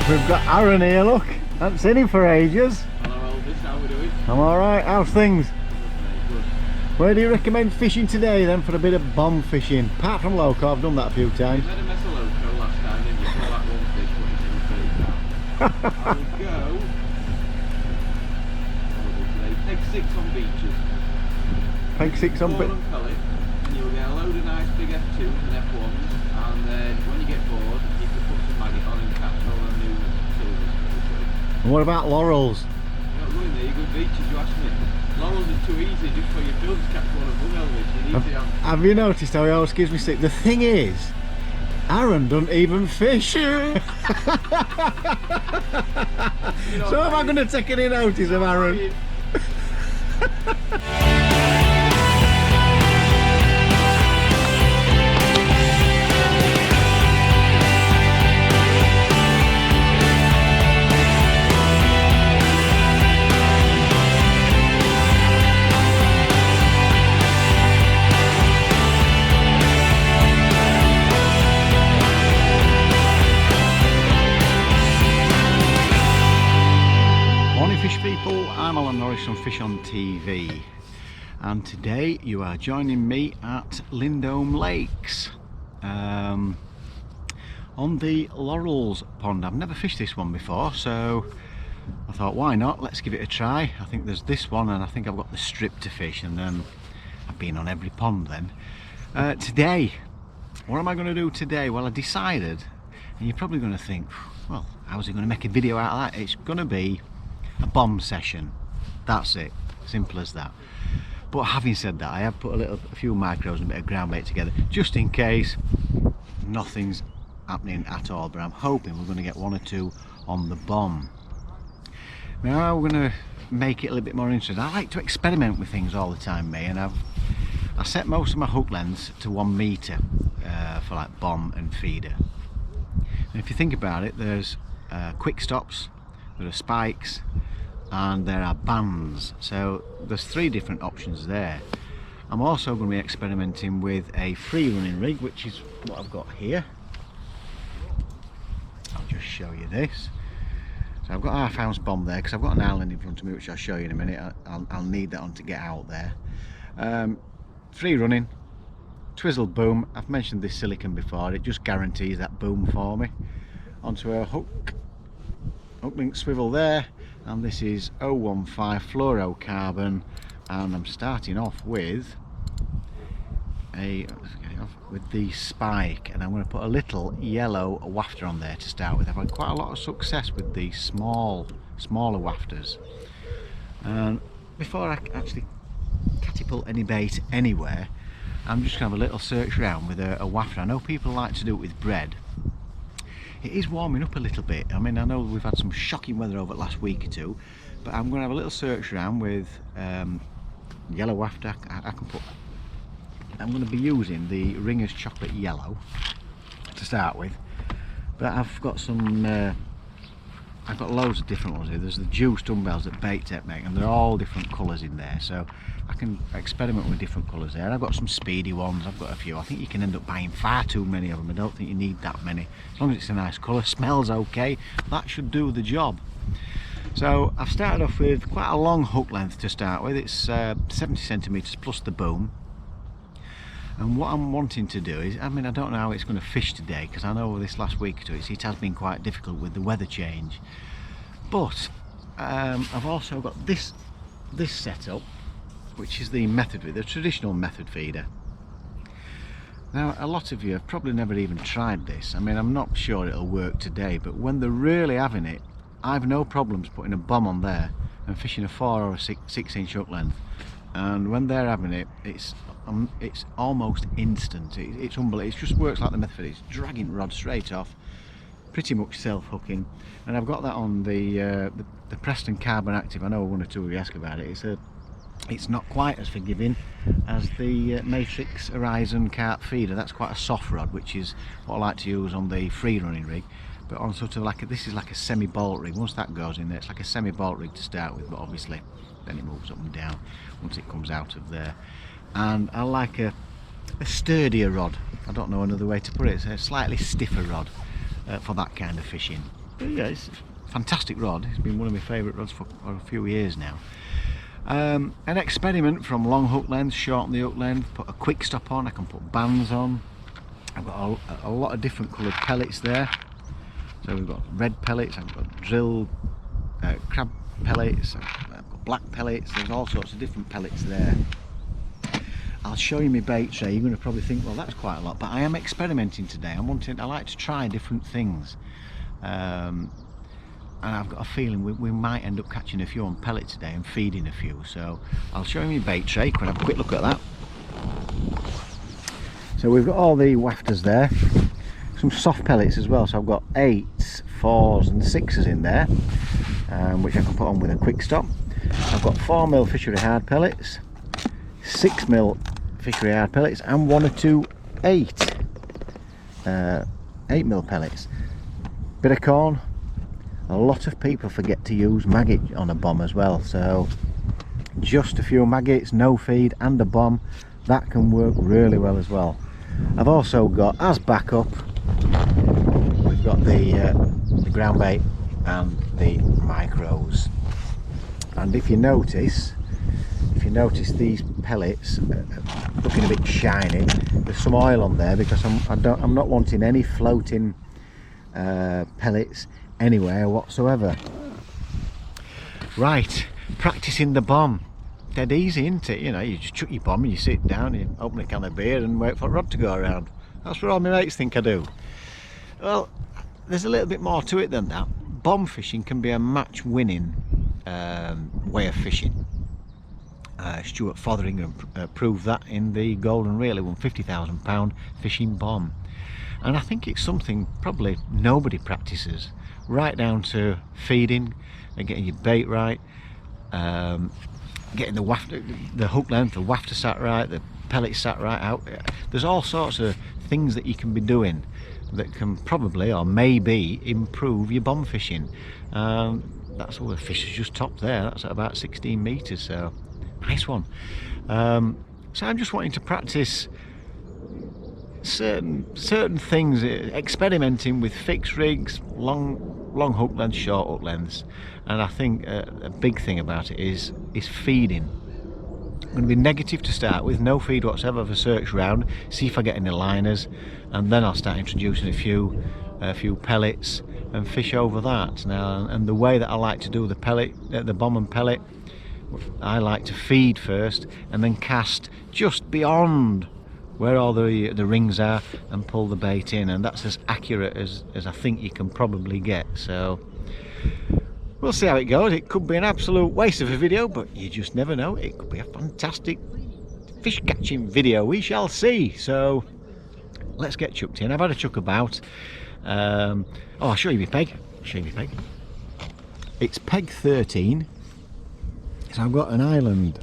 We've got Aaron here, look. Haven't seen him for ages. Hello Elvis, how are we doing? I'm alright, how's things? Good. Where do you recommend fishing today then for a bit of bomb fishing? Apart from loco, I've done that a few times. You had a mess of loco last time, didn't you? Caught that one fish, what you said, 30 pounds. I will go. Peg 6 on beaches. Peg 6 on beaches. Pellet, and you'll get a load of nice big F2s and F1s, and then when you get bored, you can put some maggot on and catch all the new silvers. And what about Laurels? You're not going there, you're good beaches, you asked me. Laurels are too easy just for your films to catch one of them, Elvis. You need to have you noticed how he always gives me sick? The thing is, Aaron doesn't even fish. So am I going to take any notice of Aaron? I'm Nosh from FishOn TV, and today you are joining me at Lindholme Lakes on the Laurels Pond. I've never fished this one before, so I thought why not, let's give it a try. I think there's this one and I think I've got the strip to fish, and then I've been on every pond then. Today, what am I going to do today? Well, I decided, and you're probably going to think, well, how's he going to make a video out of that? It's going to be a bomb session. That's it, simple as that. But having said that, I have put a few micros and a bit of ground bait together just in case nothing's happening at all, but I'm hoping we're going to get one or two on the bomb. Now we're going to make it a little bit more interesting. I like to experiment with things all the time, me, and I set most of my hook lengths to 1 metre for like bomb and feeder. And if you think about it, there's quick stops, there are spikes, and there are bands, so there's 3 different options there. I'm also going to be experimenting with a free running rig, which is what I've got here. I'll just show you this. So I've got a 1/2 ounce bomb there because I've got an island in front of me, which I'll show you in a minute. I'll need that on to get out there. Free running, twizzle boom. I've mentioned this silicone before, it just guarantees that boom for me. Onto a hook link swivel there, and this is 015 fluorocarbon, and I'm starting off with the spike, and I'm going to put a little yellow wafter on there to start with. I've had quite a lot of success with these smaller wafters, and before I actually catapult any bait anywhere, I'm just going to have a little search around with a wafter. I know people like to do it with bread. It is warming up a little bit. I mean, I know we've had some shocking weather over the last week or two, but I'm going to have a little search around with yellow wafter. I'm going to be using the Ringer's chocolate yellow to start with, but I've got some I've got loads of different ones here. There's the juice dumbbells that Bait Tech make, and they're all different colours in there, so I can experiment with different colours there. I've got some speedy ones, I've got a few. I think you can end up buying far too many of them. I don't think you need that many. As long as it's a nice colour, smells okay, that should do the job. So I've started off with quite a long hook length to start with. It's 70 centimetres plus the boom. And what I'm wanting to do is, I mean, I don't know how it's going to fish today, because I know this last week or two it has been quite difficult with the weather change. But I've also got this setup, which is the method feeder, the traditional method feeder. Now, a lot of you have probably never even tried this. I mean, I'm not sure it'll work today, but when they're really having it, I've no problems putting a bomb on there and fishing a 4 or a 6 inch hook length. And when they're having it, it's almost instant. It's unbelievable. It just works like the method. It's dragging rod straight off, pretty much self-hooking. And I've got that on the Preston Carbon Active. I know one or two of you ask about it. It's not quite as forgiving as the Matrix Horizon carp feeder. That's quite a soft rod, which is what I like to use on the free running rig. But on sort of like this is like a semi-bolt rig. Once that goes in there, it's like a semi-bolt rig to start with, but obviously then it moves up and down once it comes out of there. And I like a sturdier rod. I don't know another way to put it. It's a slightly stiffer rod for that kind of fishing. Yeah, it's a fantastic rod. It's been one of my favourite rods for a few years now. An experiment from long hook length, shorten the hook length, put a quick stop on, I can put bands on. I've got a lot of different coloured pellets there. So we've got red pellets, I've got drilled crab pellets, I've got black pellets, there's all sorts of different pellets there. I'll show you my bait tray. You're going to probably think, well, that's quite a lot, but I am experimenting today. I like to try different things. And I've got a feeling we might end up catching a few on pellet today and feeding a few. So I'll show you my bait tray. Can we have a quick look at that? So we've got all the wafters there, some soft pellets as well. So I've got 8s, 4s and 6s in there, which I can put on with a quick stop. I've got 4mm fishery hard pellets, 6mm fishery hard pellets, and 1 or 2 8mm pellets. Bit of corn. A lot of people forget to use maggot on a bomb as well, so just a few maggots, no feed and a bomb, that can work really well as well. I've also got, as backup, we've got the ground bait and the micros. And if you notice these pellets are looking a bit shiny, there's some oil on there because I'm not wanting any floating pellets anywhere whatsoever. Right, practicing the bomb. Dead easy, isn't it? You know, you just chuck your bomb and you sit down, you open a can of beer and wait for a rod to go around. That's what all my mates think I do. Well, there's a little bit more to it than that. Bomb fishing can be a match winning way of fishing. Stuart Fotheringham proved that in the Golden Reel. He won £50,000 fishing bomb. And I think it's something probably nobody practices, right down to feeding and getting your bait right, getting the hook length, the wafter sat right, the pellet sat right out. There's all sorts of things that you can be doing that can probably or maybe improve your bomb fishing. That's all the fish is just topped there. That's at about 16 metres, so nice one. So I'm just wanting to practice certain things, experimenting with fixed rigs, long hook lengths, short hook lengths, and I think a big thing about it is feeding. I'm going to be negative to start with, no feed whatsoever for search round, see if I get any liners, and then I'll start introducing a few pellets and fish over that. Now, and the way that I like to do the pellet, the bomb and pellet, I like to feed first and then cast just beyond where all the rings are and pull the bait in, and that's as accurate as I think you can probably get. So we'll see how it goes. It could be an absolute waste of a video, but you just never know. It could be a fantastic fish catching video. We shall see. So let's get chucked in. I've had a chuck about. I'll show you my peg. It's peg 13. So I've got an island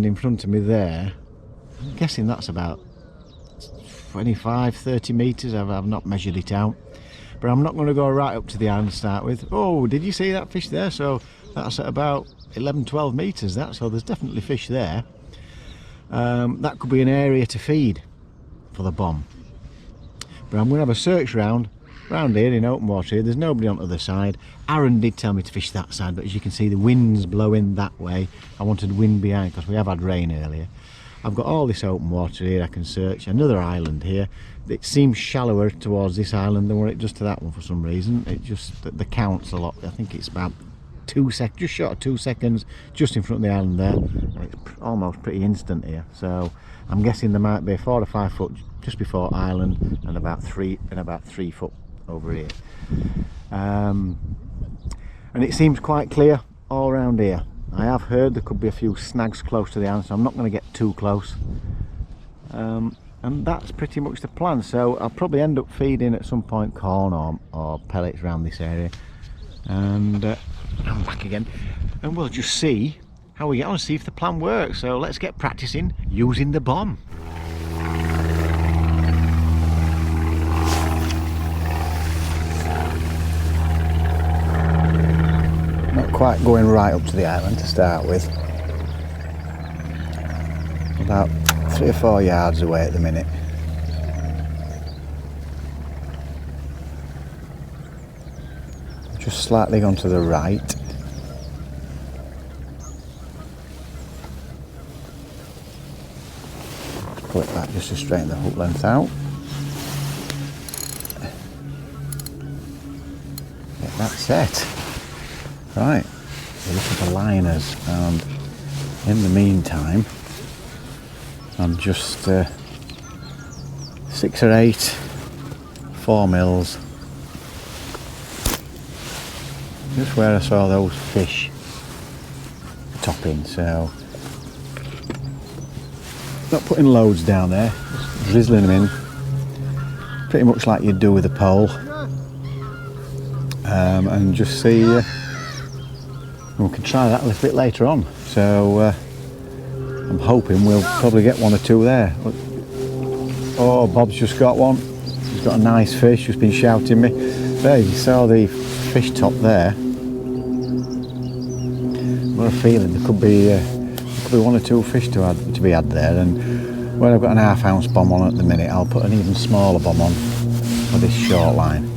in front of me there. I'm guessing that's about 25-30 metres. I've not measured it out, but I'm not going to go right up to the island to start with. Oh, did you see that fish there? So that's at about 11-12 metres, so there's definitely fish there. That could be an area to feed for the bomb, but I'm going to have a search round here in open water here. There's nobody on the other side. Aaron did tell me to fish that side, but as you can see the wind's blowing that way. I wanted wind behind because we have had rain earlier. I've got all this open water here. I can search another island here. It seems shallower towards this island than what it does to that one for some reason. It just, the count's a lot. I think it's about 2 seconds, just short of 2 seconds, just in front of the island there. And it's almost pretty instant here. So I'm guessing there might be 4 or 5 foot just before island and about 3 foot over here. And it seems quite clear all around here. I have heard there could be a few snags close to the island, so I'm not going to get too close. And that's pretty much the plan. So I'll probably end up feeding at some point corn or pellets around this area. And I'm back again, and we'll just see how we get on, see if the plan works. So let's get practicing using the bomb. Not quite going right up to the island to start with. About 3 or 4 yards away at the minute. just slightly gone to the right. Pull it back just to straighten the hook length out. Get that set. Right, look at the liners, and in the meantime I'm just 6 or 8 4mm, just where I saw those fish topping, so not putting loads down there, just drizzling them in, pretty much like you'd do with a pole, and just see, we can try that a little bit later on, so I'm hoping we'll probably get 1 or 2 there. Oh, Bob's just got one. He's got a nice fish, just been shouting me. There, you saw the fish top there. I've got a feeling there could be 1 or 2 fish to be had there, and where I've got an ½ ounce bomb on at the minute, I'll put an even smaller bomb on for this short line.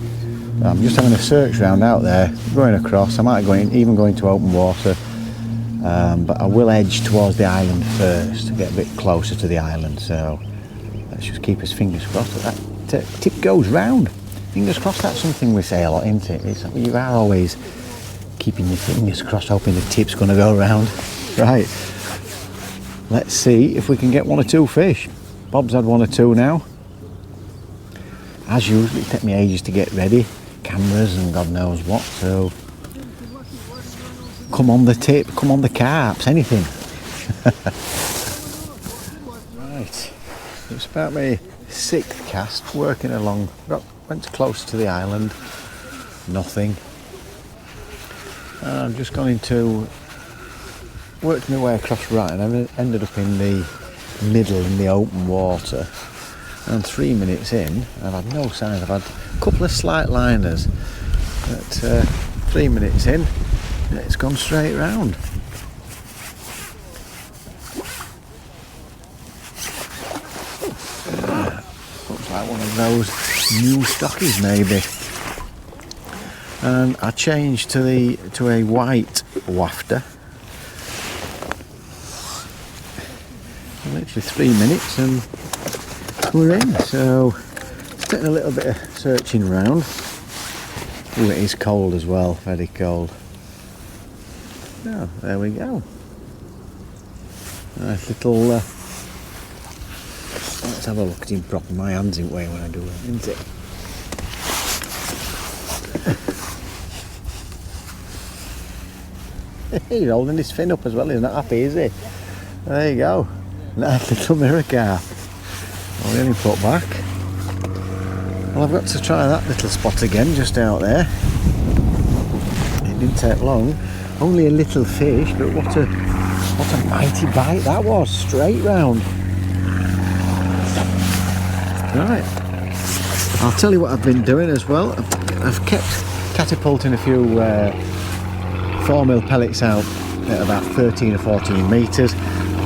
I'm just having a search round out there, going across. I might even go into open water, but I will edge towards the island first to get a bit closer to the island. So let's just keep his fingers crossed that tip goes round. Fingers crossed, that's something we say a lot, isn't it? You are always keeping your fingers crossed, hoping the tip's going to go round. Right, let's see if we can get 1 or 2 fish. Bob's had 1 or 2 now. As usual, it took me ages to get ready. Cameras and God knows what, so come on the tip, come on the carps, anything. Right, it's about my 6th cast, working along, went close to the island, nothing. I've just gone into, worked my way across right, and I ended up in the middle in the open water. And 3 minutes in, I've had no signs. I've had a couple of slight liners, but 3 minutes in, it's gone straight round. Looks like one of those new stockies, maybe. And I changed to a white wafter. Literally 3 minutes and we're in, so it's taking a little bit of searching round. Oh, it is cold as well, very cold. Oh, there we go. Nice little, let's have a look at him proper. My hands in way when I do it, isn't it? He's holding his fin up as well, he's not happy, is he? There you go. Nice little mirror carp. I'll really put back. Well, I've got to try that little spot again, just out there. It didn't take long. Only a little fish, but what a mighty bite that was, straight round. Right, I'll tell you what I've been doing as well. I've kept catapulting a few 4mm pellets out at about 13 or 14 metres.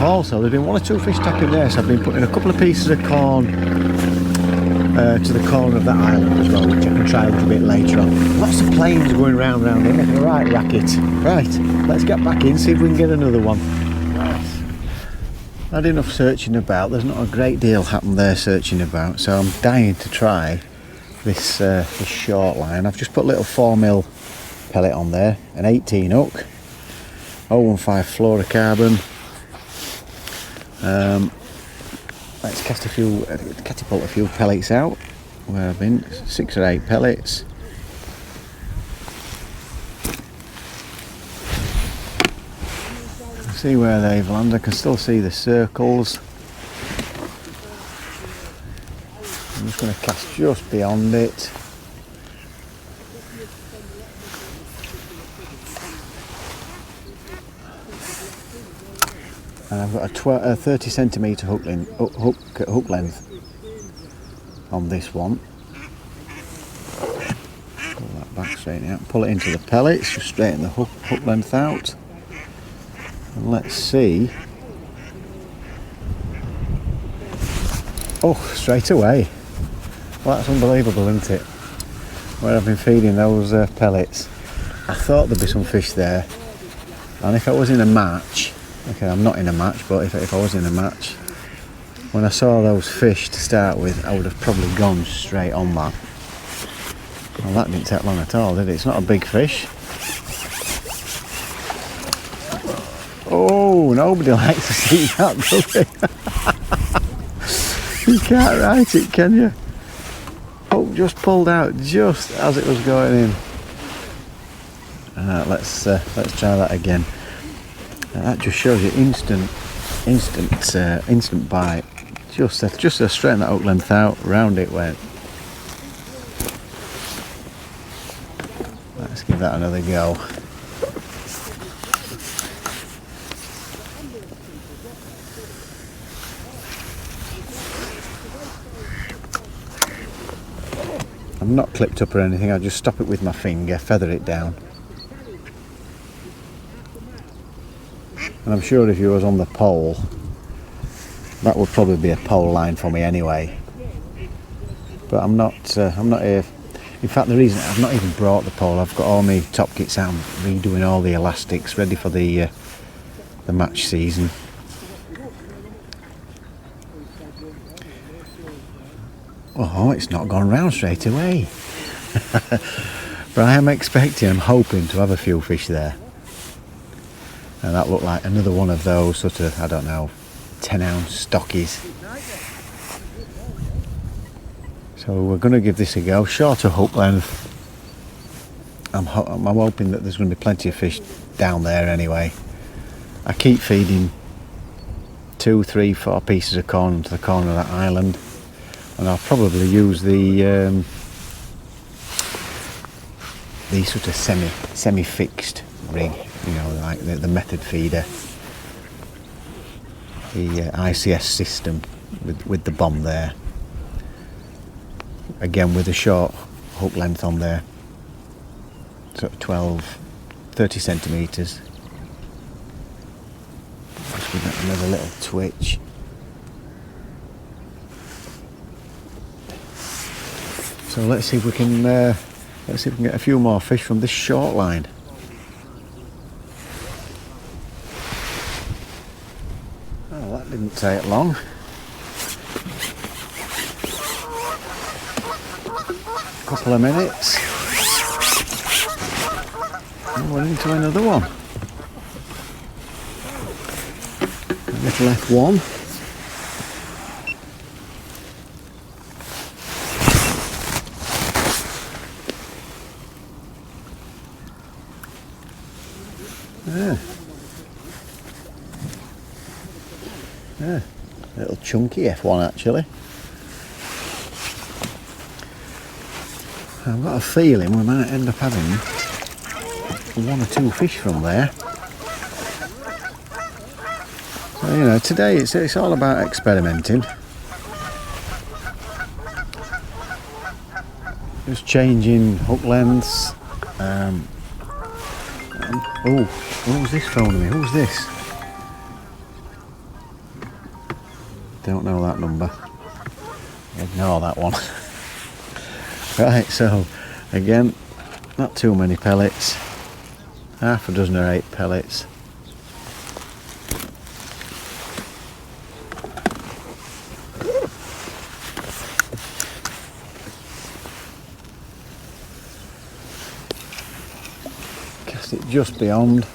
Also, there's been 1 or 2 fish topping there, so I've been putting a couple of pieces of corn to the corner of that island as well, which I can try a little bit later on. Lots of planes going round here, making a right racket. Right, let's get back in, see if we can get another one. Right. Had enough searching about. There's not a great deal happened there searching about, so I'm dying to try this short line. I've just put a little 4mm pellet on there, an 18 hook, 015 fluorocarbon. Let's catapult a few pellets out where I've been, 6 or 8 pellets. See where they've landed. I can still see the circles. I'm just going to cast just beyond it. And I've got a 30 centimetre hook length on this one. Pull that back straight out, pull it into the pellets, just straighten the hook length out. And let's see. Oh, straight away. Well, that's unbelievable, isn't it? Where I've been feeding those pellets. I thought there'd be some fish there, and if I was in a match, okay, I'm not in a match, but if I was in a match, when I saw those fish to start with, I would have probably gone straight on that. Well, that didn't take long at all, did it? It's not a big fish. Oh, nobody likes to see that, do they? You can't write it, can you? Oh, just pulled out just as it was going in. Let's try that again. That just shows you instant bite. Just straighten that hook length out, round it went. Let's give that another go. I'm not clipped up or anything, I'll just stop it with my finger, feather it down. And I'm sure if you was on the pole, that would probably be a pole line for me anyway. But I'm not here. In fact, the reason I've not even brought the pole, I've got all my top kits out, I'm redoing all the elastics, ready for the match season. Oh, it's not gone round straight away. But I am expecting, I'm hoping to have a few fish there. And that looked like another one of those sort of, I don't know, 10-ounce stockies. So we're going to give this a go. Shorter hook length. I'm hoping that there's going to be plenty of fish down there anyway. I keep feeding 2, 3, 4 pieces of corn to the corner of that island. And I'll probably use the sort of semi-fixed rig, you know, like the method feeder, the ICS system with the bomb there. Again with a short hook length on there, sort of 30 centimetres. Just give that another little twitch. So let's see if we can get a few more fish from this short line. Oh, that didn't take long. Couple of minutes. And we're into another one. A little F1. Yeah, little chunky F1 actually. I've got a feeling we might end up having 1 or 2 fish from there. So, you know, today it's all about experimenting. Just changing hook lengths. Oh, who's this phoning me? Who's this? Don't know that number. Ignore that one. Right, so again, not too many pellets. Half a dozen or 8 pellets. Cast it just beyond.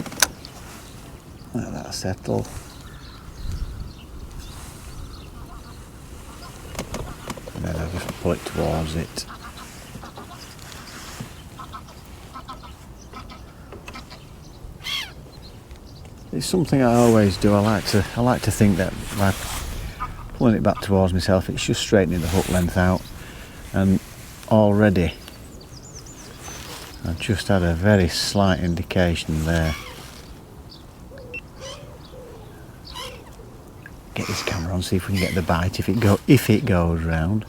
Let that settle. And then I'll just pull it towards it. It's something I always do. I like to think that by pulling it back towards myself, it's just straightening the hook length out. And already I've just had a very slight indication there. Get this camera on, see if we can get the bite if it goes round.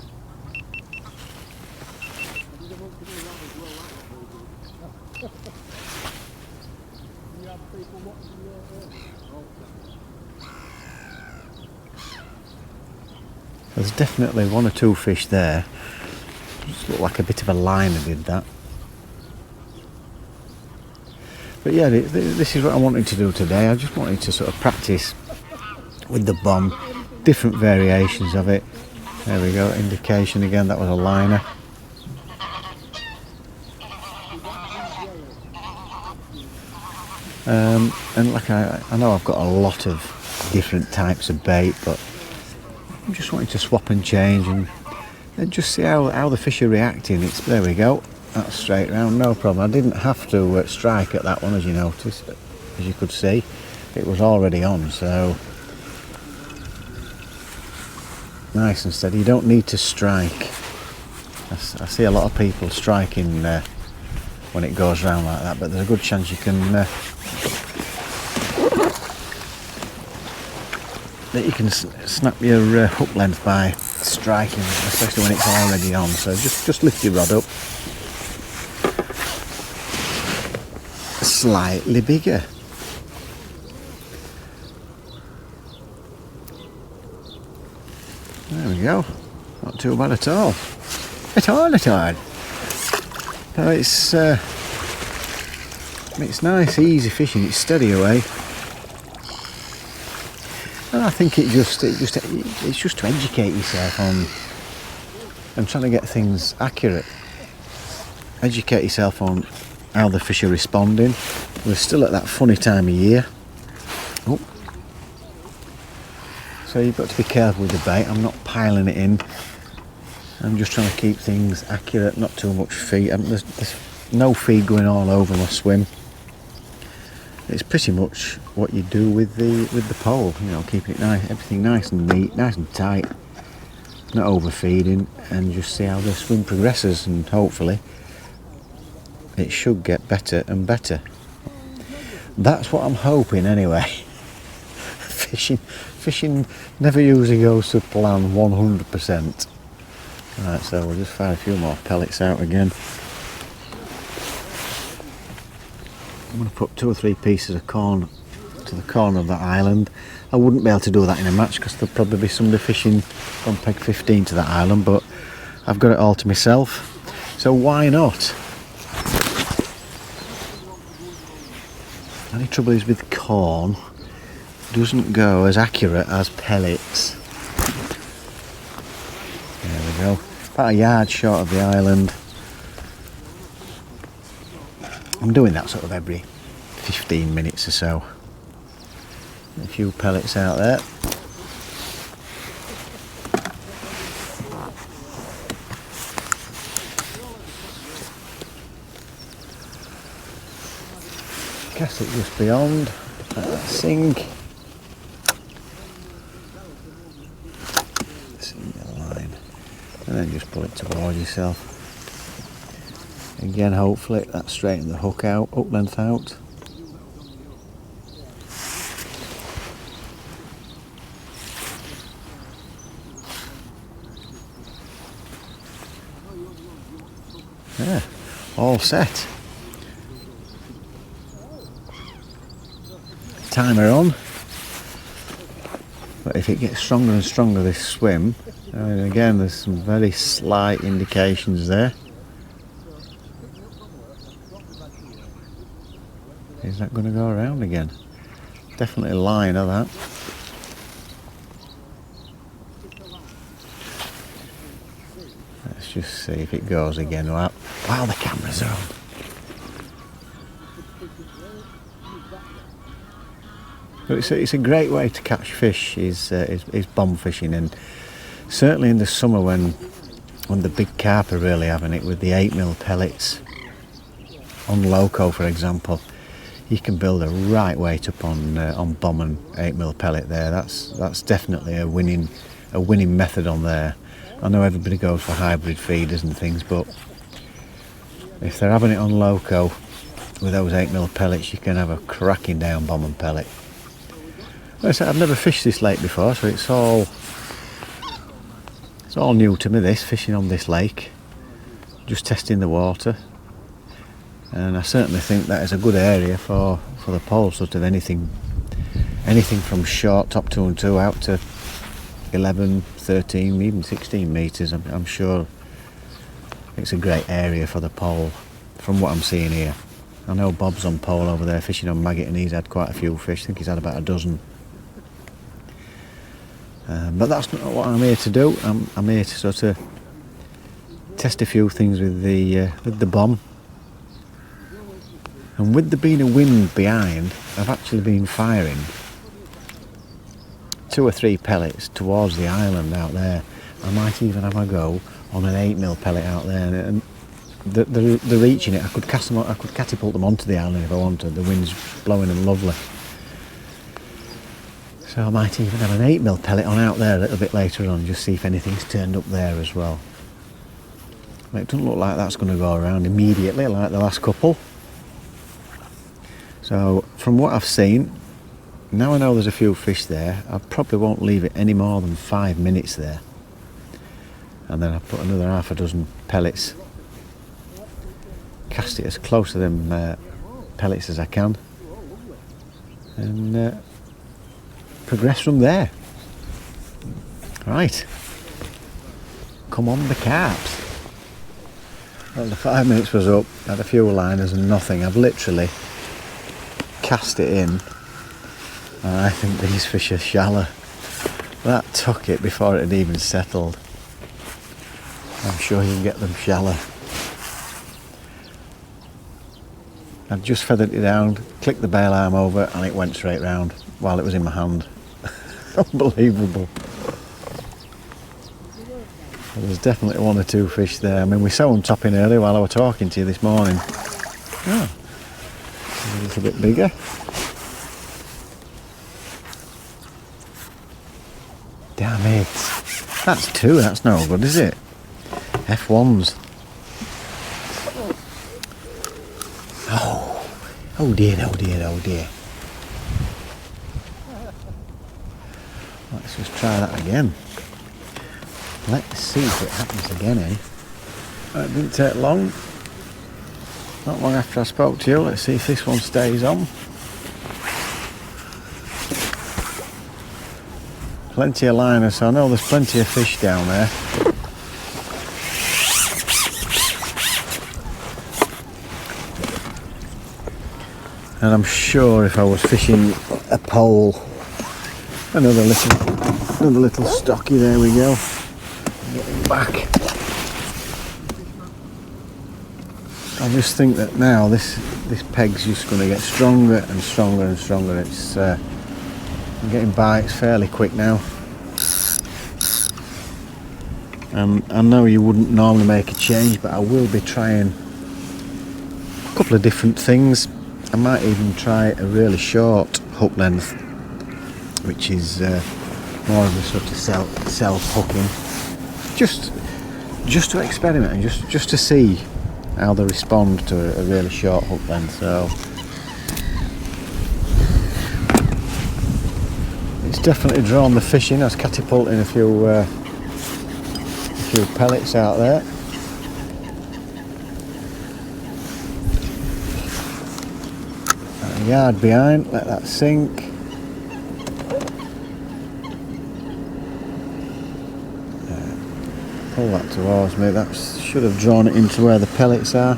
There's definitely 1 or 2 fish there. Just look like a bit of a liner did that. But yeah, this is what I wanted to do today. I just wanted to sort of practice with the bomb, different variations of it. There we go, indication again, that was a liner. And like I know I've got a lot of different types of bait, but I'm just wanting to swap and change and just see how the fish are reacting. There we go, that's straight round, no problem. I didn't have to strike at that one, as you noticed, as you could see. It was already on, so nice and steady. You don't need to strike. I see a lot of people striking when it goes round like that, but there's a good chance you can snap your hook length by striking, especially when it's already on. So just lift your rod up slightly bigger. There we go, not too bad at all. At all. So it's nice, easy fishing. It's steady away, and I think it's just to educate yourself on and trying to get things accurate. Educate yourself on how the fish are responding. We're still at that funny time of year. Oh. So you've got to be careful with the bait. I'm not piling it in. I'm just trying to keep things accurate, not too much feed. There's no feed going all over my swim. It's pretty much what you do with the pole, you know, keeping it nice, everything nice and neat, nice and tight, not overfeeding, and just see how the swim progresses, and hopefully it should get better and better. That's what I'm hoping anyway. Fishing never usually goes to plan 100%. Right, so we'll just fire a few more pellets out again. I'm going to put 2 or 3 pieces of corn to the corner of that island. I wouldn't be able to do that in a match because there'll probably be somebody fishing on peg 15 to that island, but I've got it all to myself, so why not? The only trouble is with corn, it doesn't go as accurate as pellets. There we go, about a yard short of the island. I'm doing that sort of every 15 minutes or so. A few pellets out there. Cast it just beyond, let that sink. Sink the line, and then just pull it towards yourself. Again, hopefully that straightens the hook length out. Yeah, all set. Timer on. But if it gets stronger and stronger this swim, and again there's some very slight indications there. Is that going to go around again? Definitely a line of that. Let's just see if it goes again while the cameras are on. But it's a great way to catch fish is bomb fishing, and certainly in the summer when the big carp are really having it with the 8mm pellets on loco, for example. You can build a right weight up on bomb and 8mm pellet there. That's definitely a winning method on there. I know everybody goes for hybrid feeders and things, but if they're having it on loco with those 8mm pellets, you can have a cracking down bomb and pellet. Like I said, I've never fished this lake before, so it's all new to me, this fishing on this lake, just testing the water. And I certainly think that is a good area for the pole, sort of anything from short top 2 and 2 out to 11, 13, even 16 metres. I'm sure it's a great area for the pole from what I'm seeing here. I know Bob's on pole over there fishing on maggot, and he's had quite a few fish. I think he's had about a dozen. But that's not what I'm here to do. I'm here to sort of test a few things with the bomb. And with there being a wind behind, I've actually been firing 2 or 3 pellets towards the island out there. I might even have a go on an 8mm pellet out there, and they're reaching it. I could cast them. I could catapult them onto the island if I wanted. The wind's blowing them lovely. So I might even have an 8mm pellet on out there a little bit later on, just see if anything's turned up there as well. But it doesn't look like that's going to go around immediately like the last couple. So from what I've seen, now I know there's a few fish there, I probably won't leave it any more than 5 minutes there. And then I'll put another half a dozen pellets, cast it as close to them pellets as I can, and progress from there. Right, come on the carps. Well, the 5 minutes was up, had a few liners and nothing. I've literally cast it in, and I think these fish are shallow. That took it before it had even settled. I'm sure you can get them shallow. I've just feathered it down, clicked the bail arm over, and it went straight round while it was in my hand. Unbelievable. Well, there's definitely 1 or 2 fish there. I mean, we saw them topping earlier while I was talking to you this morning. Oh, a little bit bigger. Damn it. That's 2, that's no good, is it? F1s. Oh dear, oh dear, oh dear. Let's just try that again. Let's see if it happens again, eh? It didn't take long. Not long after I spoke to you. Let's see if this one stays on. Plenty of liners, so I know there's plenty of fish down there. And I'm sure if I was fishing a pole, another little stocky, there we go. Getting back. I just think that now this peg's just going to get stronger and stronger and stronger. It's I'm getting bites fairly quick now. I know you wouldn't normally make a change, but I will be trying a couple of different things. I might even try a really short hook length, which is more of a sort of self-hooking, just to experiment and just to see how they respond to a really short hook length. So it's definitely drawn the fish in. I was catapulting a few pellets out there. A yard behind, let that sink. Pull that towards me. That should have drawn it into where the pellets are.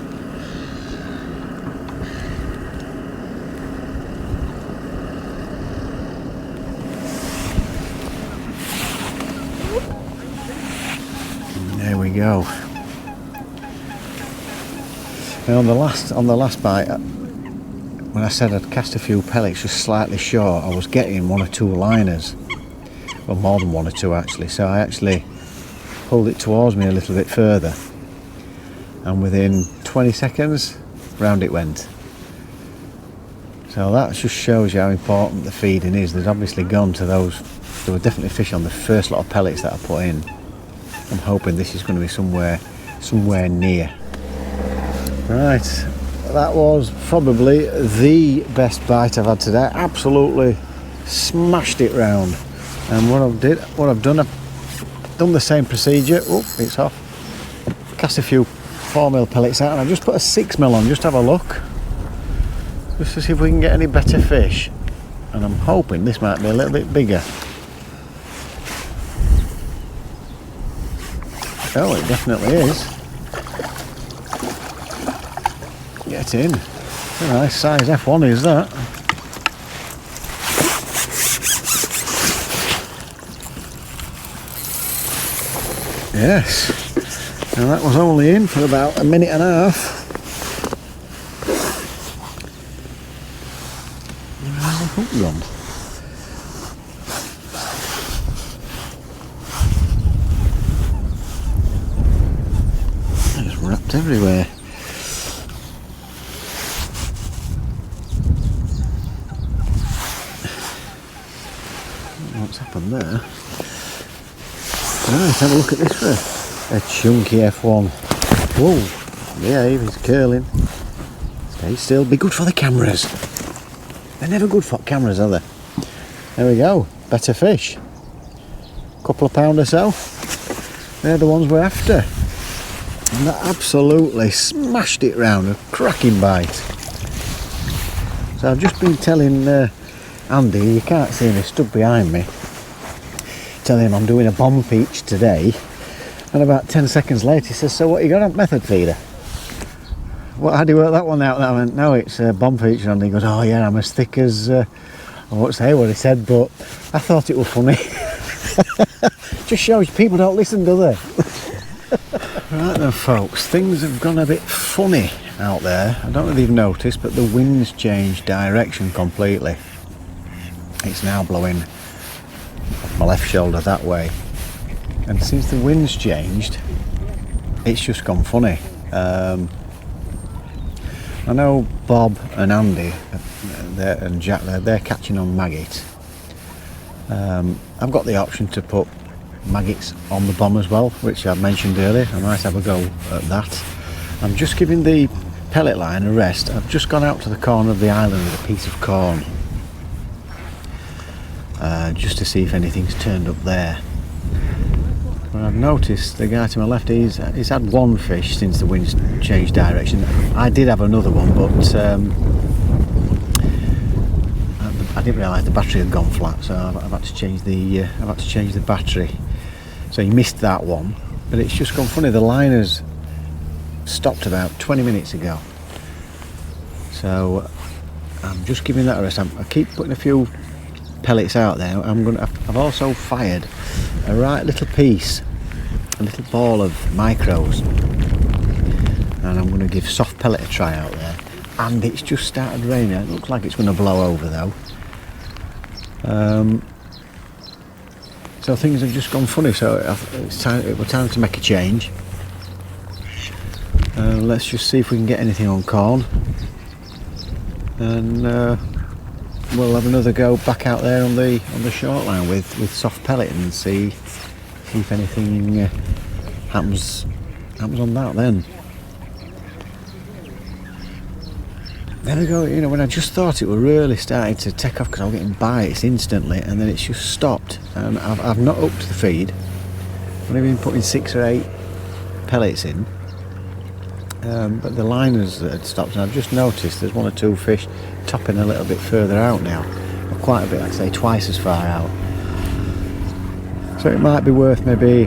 And there we go. Now on the last bite, when I said I'd cast a few pellets just slightly short, I was getting 1 or 2 liners. Well, more than 1 or 2 actually. So I actually pulled it towards me a little bit further, and within 20 seconds round it went. So that just shows you how important the feeding is. There's obviously gone to those. There were definitely fish on the first lot of pellets that I put in. I'm hoping this is going to be somewhere near. Right, that was probably the best bite I've had today. Absolutely smashed it round. And what I've done the same procedure. Oh, it's off. Cast a few 4mm pellets out, and I've just put a 6mm on, just to have a look, just to see if we can get any better fish. And I'm hoping this might be a little bit bigger. Oh, it definitely is. Get in. A nice size F1 is that. Yes, and that was only in for about a minute and a half. Where's the hook gone? It's wrapped everywhere. What's happened there? Let's have a look at this for a chunky F1. Whoa, yeah, he's curling. Stay still, be good for the cameras. They're never good for cameras, are they? There we go, better fish. Couple of pound or so. They're the ones we're after. And that absolutely smashed it round, a cracking bite. So I've just been telling Andy, you can't see me, stood behind me, telling him I'm doing a bomb peach today, and about 10 seconds later he says, so what you got on method feeder? How do you work that one out? I went, no, it's a bomb peach. And he goes, oh yeah, I'm as thick as, I won't say what he said, but I thought it was funny. Just shows people don't listen, do they? Right then folks, things have gone a bit funny out there. I don't know if you've noticed, but the wind's changed direction completely. It's now blowing off my left shoulder that way, and since the wind's changed, it's just gone funny. I know Bob and Andy and Jack, they're catching on maggot. I've got the option to put maggots on the bomb as well, which I mentioned earlier. I might have a go at that. I'm just giving the pellet line a rest. I've just gone out to the corner of the island with a piece of corn, just to see if anything's turned up there. But I've noticed the guy to my left, he's had one fish since the wind's changed direction. I did have another one, but I didn't realise the battery had gone flat, so I've had to change the battery. So he missed that one, but it's just gone funny. The liner's stopped about 20 minutes ago, so I'm just giving that a rest. I keep putting a few pellets out there. I've also fired a right little piece, a little ball of micros, and I'm going to give soft pellet a try out there. And it's just started raining. It looks like it's going to blow over though. So things have just gone funny. So it was time to make a change. Let's just see if we can get anything on corn, and we'll have another go back out there on the short line with soft pellet and see if anything happens on that then. There we go. You know, when I just thought it were really starting to take off because I was getting bites instantly, and then it's just stopped, and I've not upped the feed. I've only been putting 6 or 8 pellets in, but the liners had stopped, and I've just noticed there's 1 or 2 fish topping a little bit further out now, or quite a bit, I'd say twice as far out. So it might be worth maybe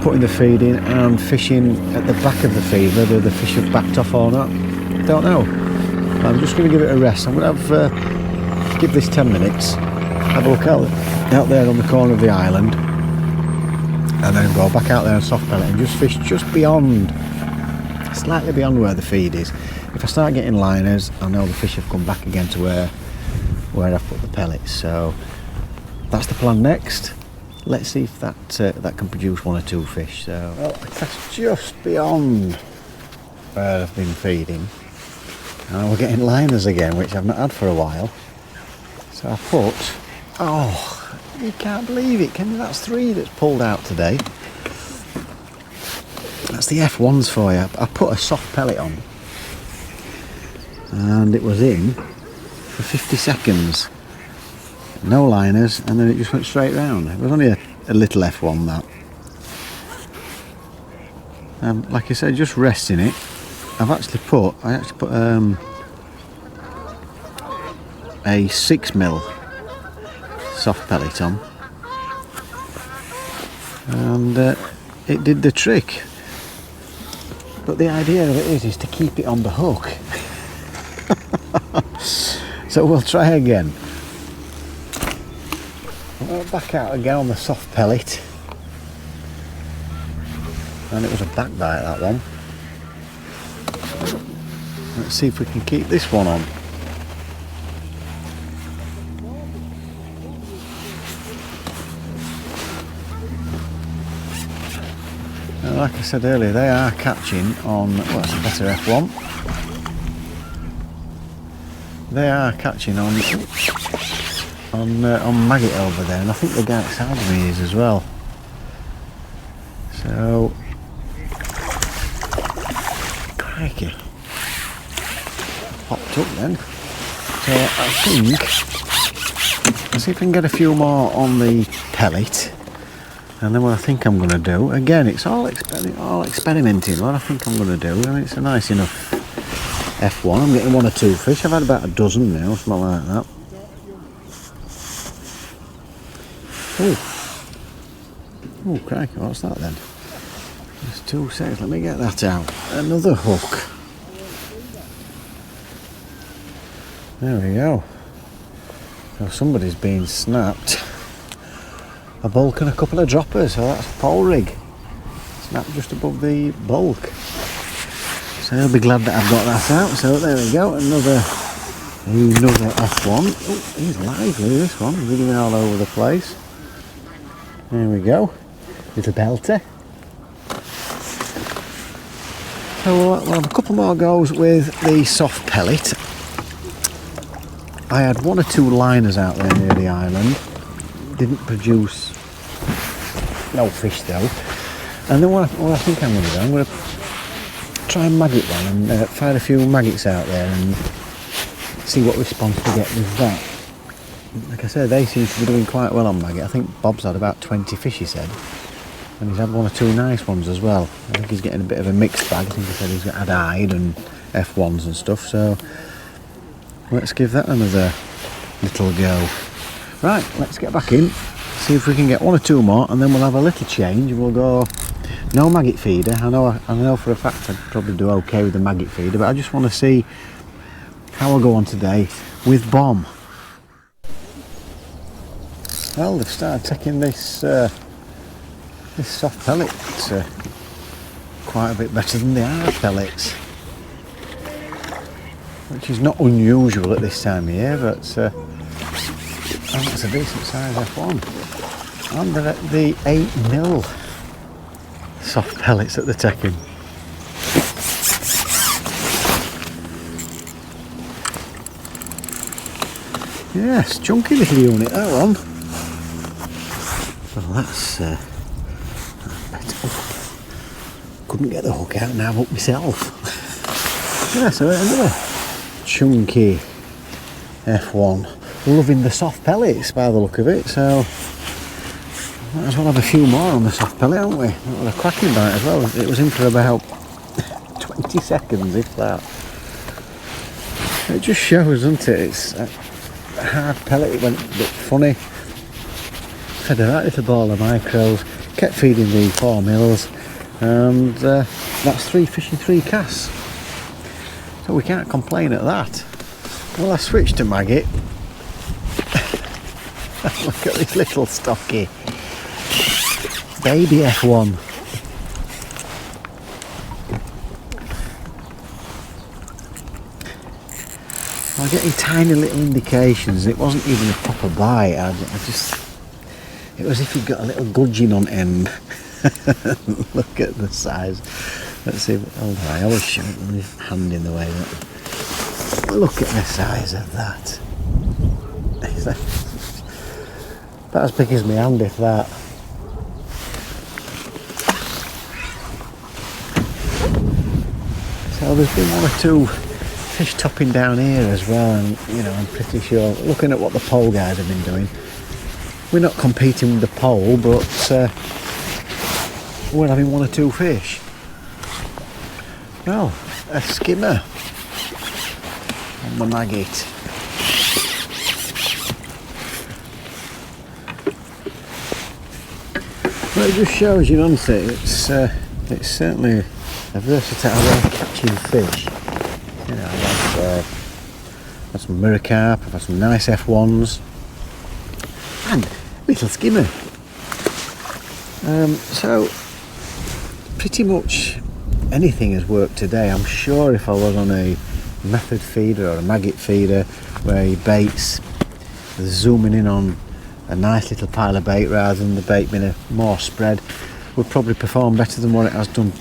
putting the feed in and fishing at the back of the feed, whether the fish have backed off or not. Don't know. I'm just going to give it a rest. I'm going to give this 10 minutes, have a look out there on the corner of the island, and then go back out there and soft pellet and just fish just beyond, slightly beyond where the feed is. If I start getting liners, I know the fish have come back again to where I've put the pellets. So that's the plan next. Let's see if that can produce 1 or 2 fish. So well, that's just beyond where I've been feeding. And we're getting liners again, which I've not had for a while. So I put, oh, you can't believe it, can you? That's 3 that's pulled out today. That's the F1s for you. I put a soft pellet on, and it was in for 50 seconds. No liners, and then it just went straight round. It was only a little F1 that. Like I said, just resting it. I actually put a 6mm soft pellet on, and it did the trick. But the idea of it is to keep it on the hook. So we'll try again. We'll back out again on the soft pellet. And it was a back bite, that one. Let's see if we can keep this one on. And like I said earlier, they are catching on, well, that's a better F1. They are catching on maggot over there, and I think the guy outside of me is as well. So, crikey, popped up then. So I think, let's see if we can get a few more on the pellet, and then what I think I'm going to do, again, it's all experimenting, what I think I'm going to do, and it's a nice enough F1. I'm getting 1 or 2 fish. I've had about a dozen now, something like that. Oh, crikey, what's that then? Just 2 seconds, let me get that out. Another hook. There we go. So somebody's been snapped. A bulk and a couple of droppers, so that's a pole rig. Snapped just above the bulk. So I'll be glad that I've got that out. So there we go, another F1. Oh, he's lively, this one, really all over the place. There we go, little belter. So we'll have a couple more goes with the soft pellet. I had 1 or 2 liners out there near the island. Didn't produce no fish though. And then what I think I'm going to do, I'm going to try and maggot one and find a few maggots out there and see what response we get with that. Like I said, they seem to be doing quite well on maggot. I think Bob's had about 20 fish, he said, and he's had 1 or 2 nice ones as well. I think he's getting a bit of a mixed bag. I think he said he's had eyed and F1s and stuff, so let's give that another little go. Right, let's get back in, see if we can get 1 or 2 more, and then we'll have a little change. We'll go no maggot feeder. I know for a fact I'd probably do okay with the maggot feeder, but I just want to see how I go on today with bomb. Well, they've started taking this this soft pellet. It's quite a bit better than the hard pellets, which is not unusual at this time of year, but that's a decent size F1. And they're at the 8mm soft pellets that they're taking. Yes, chunky little unit, that one. Well, that's better. Couldn't get the hook out now but myself. Yeah, so another chunky F1. Loving the soft pellets by the look of it, so might as well have a few more on the soft pellet, haven't we? That was a cracking bite as well. It was in for about 20 seconds, if that. It just shows, doesn't it? It's a hard pellet. It went a bit funny. Fed a right little ball of micros. Kept feeding the 4mm, and that's 3 fish in 3 casts. So we can't complain at that. Well, I switched to maggot. Look at this little stocky baby F1. I'm getting tiny little indications. It wasn't even a proper bite. It was as if you'd got a little gudgeon on end. Look at the size. Let's see. Oh, I always show it with my hand in the way. Look at the size of that. About as big as my hand, if that. So there's been 1 or 2 fish topping down here as well, and I'm pretty sure, looking at what the pole guys have been doing, we're not competing with the pole, but we're having 1 or 2 fish. Well, a skimmer on the maggot. Well, it just shows you, doesn't it? It's certainly a versatile way of catching fish. I've I've had some mirror carp, I've had some nice F1s, and little skimmer. So pretty much anything has worked today. I'm sure if I was on a method feeder or a maggot feeder where he baits, zooming in on a nice little pile of bait rather than the bait being a more spread, would probably perform better than what it has done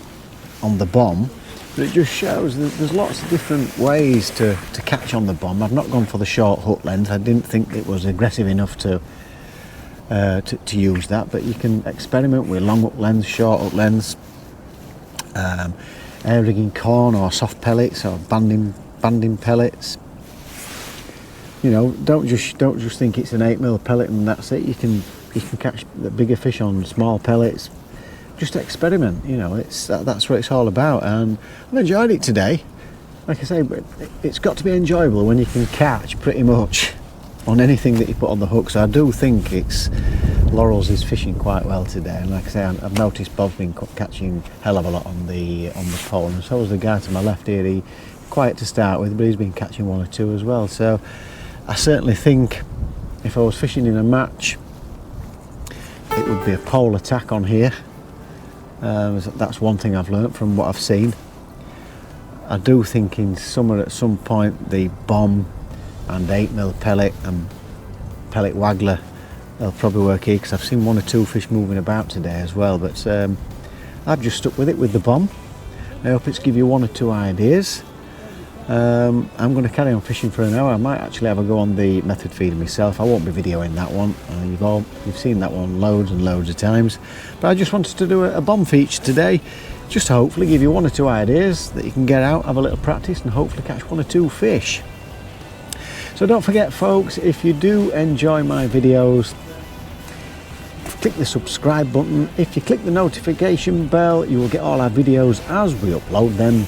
on the bomb. But it just shows that there's lots of different ways to catch on the bomb. I've not gone for the short hook length. I didn't think it was aggressive enough to use that, but you can experiment with long hook lengths, short hook lengths, air rigging corn or soft pellets or banding pellets. You know, don't just think it's an 8mm pellet and that's it. You can catch the bigger fish on small pellets. Just experiment, you know, that's what it's all about, and I've enjoyed it today. Like I say, but it's got to be enjoyable when you can catch pretty much on anything that you put on the hook. So I do think Laurels is fishing quite well today, and like I say, I've noticed Bob's been catching a hell of a lot on the pole, and so was the guy to my left here. He quiet to start with, but he's been catching one or two as well. So I certainly think if I was fishing in a match, it would be a pole attack on here. That's one thing I've learnt from what I've seen. I do think in summer at some point the bomb and 8mm pellet and pellet waggler, they'll probably work here, because I've seen one or two fish moving about today as well, but I've just stuck with it with the bomb. I hope it's give you one or two ideas. I'm going to carry on fishing for an hour. I might actually have a go on the method feeder myself. I won't be videoing that one. You've seen that one loads and loads of times. But I just wanted to do a bomb feature today, just to hopefully give you one or two ideas that you can get out, have a little practice, and hopefully catch one or two fish. So don't forget, folks, if you do enjoy my videos, click the subscribe button. If you click the notification bell, you will get all our videos as we upload them.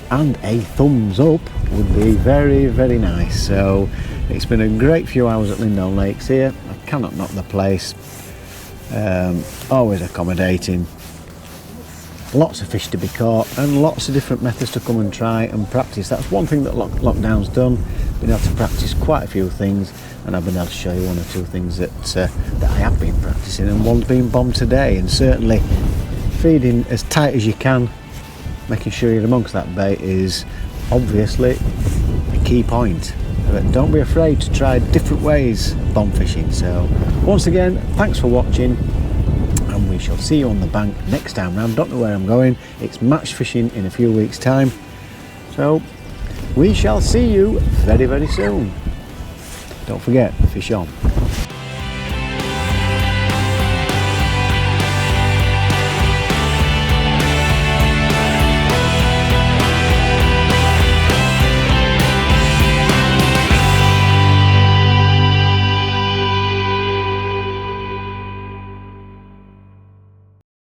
And a thumbs up would be very, very nice. So it's been a great few hours at Lindholme Lakes here. I cannot knock the place. Always accommodating. Lots of fish to be caught and lots of different methods to come and try and practice. That's one thing that lockdown's done. Been able to practice quite a few things, and I've been able to show you one or two things that I have been practicing, and one's been bombed today. And certainly feeding as tight as you can, making sure you're amongst that bait, is obviously a key point. But don't be afraid to try different ways of bomb fishing. So once again, thanks for watching, and we shall see you on the bank next time round. Don't know where I'm going. It's match fishing in a few weeks' time, so we shall see you very, very soon. Don't forget, fish on.